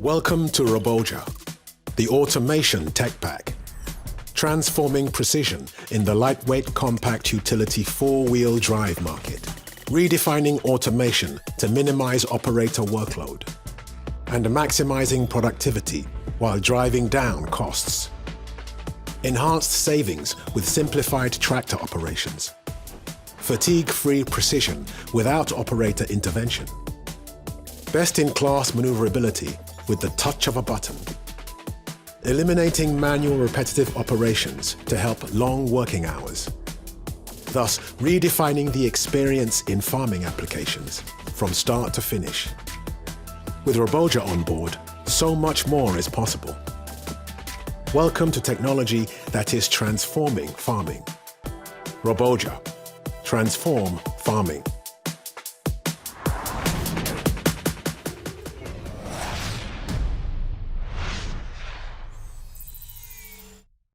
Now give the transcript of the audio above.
Welcome to ROBO OJA, the automation tech pack, transforming precision in the lightweight compact utility four-wheel drive market, redefining automation to minimize operator workload, and maximizing productivity while driving down costs. Enhanced savings with simplified tractor operations, fatigue-free precision without operator intervention, best-in-class maneuverability with the touch of a button, eliminating manual repetitive operations to help long working hours, thus redefining the experience in farming applications from start to finish. With ROBO OJA on board, so much more is possible. Welcome to technology that is transforming farming. ROBO OJA. Transform farming.